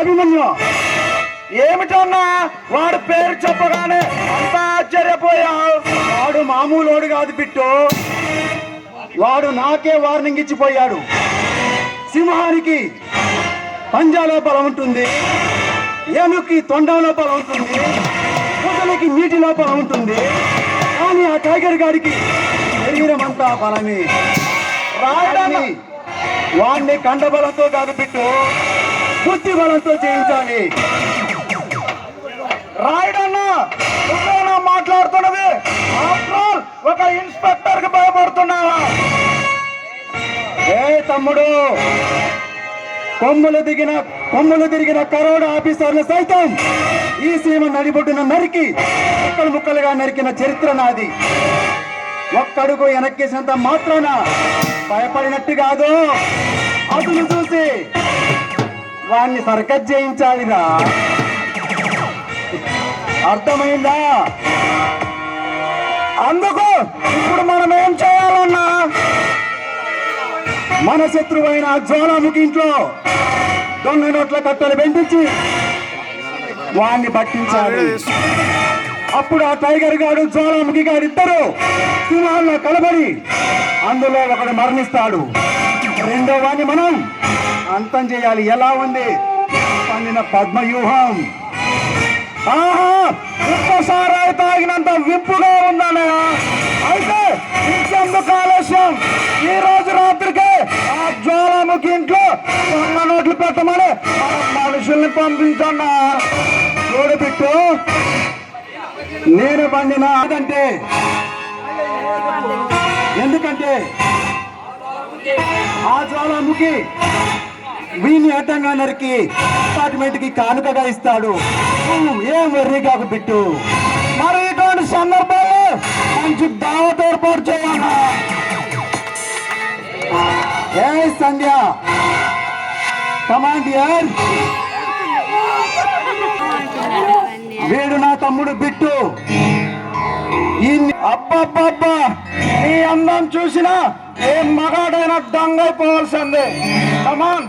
అభిమన్యు. ఏమిటన్నా వాడు పేరు చెప్పగానే అంతా ఆశ్చర్యపోయావు. వాడు మామూలోడు కాదు బిట్టు, వాడు నాకే వార్నింగ్ ఇచ్చిపోయాడు. సింహానికి పంజాలో బలం ఉంటుంది, ఏనుగుకి తొండంలో బలం ఉంటుంది, పొదలకి నీటిలో బలం ఉంటుంది, కానీ ఆ టైగర్ గాడికి శరీరం అంతా బలమే. రాయడాన్ని వాడిని కండబలంతో కాదు బిట్టు, బుద్ధి బలంతో చేయించాలి. రాయడన్నా నువ్వేనా మాట్లాడుతున్నది? ఒక ఇన్స్పెక్టర్ కి భయపడుతున్నావా? ఏ తమ్ముడు, కొమ్ములు తిరిగిన కరోడ ఆఫీసర్లు సైతం ఈ సీమ నడిబొడ్డున నరికి ముక్కలు ముక్కలుగా నరికిన చరిత్ర నాది. ఒక్కడుగు వెనక్కేసినంత మాత్రాన భయపడినట్టు కాదు, అదును చూసి వాణ్ణి సర్కస్ చేయించాలిరా. అర్థమైందా? అందుకు ఇప్పుడు మనం ఏం చేయాలన్నా, మన శత్రువైన జ్వాలాముఖి ఇంట్లో దొంగ నోట్ల కట్టలు బెండించి వాణ్ణి పట్టించాలి. అప్పుడు ఆ టైగర్ గాడు జ్వాలాముఖి గారు ఇద్దరు సింహాల్లో కలబడి అందులో ఒకడు మరణిస్తాడు. రెండో వాణ్ణి మనం అంతం చేయాలి. ఎలా ఉంది పండిన పద్మవ్యూహం? ఆహా, ఒక్కసారి తాగినంత వింపుగా ఉందన్నయ్య. అయితే ఇంకెందుకు ఆలస్యం, ఈ రోజు రాత్రికే ఆ జ్వాలాముఖి ఇంట్లో దొంగ నోట్లు పెట్టమని మనుషుల్ని పంపించన్నా. చూడు బిట్టు, నేను బండిన ఎందుకంటే ఆ జ్వాలాముఖి వీని అడ్డంగా నరికి అపార్ట్మెంట్ కి కానుకగా ఇస్తాడు. ఏం వర్రీ కాకు బిట్టు. మరి ఇటువంటి సందర్భాల్లో మంచి దావత ఏర్పాటు చేయాలా? ఏ సంధ్య, కమాండియర్, వీడు నా తమ్ముడు బిట్టు. అబ్బబ్బబ్బా, నీ అందం చూసినా ఏ మగాడైనా దొంగైపోవాల్సిందే. కమాన్.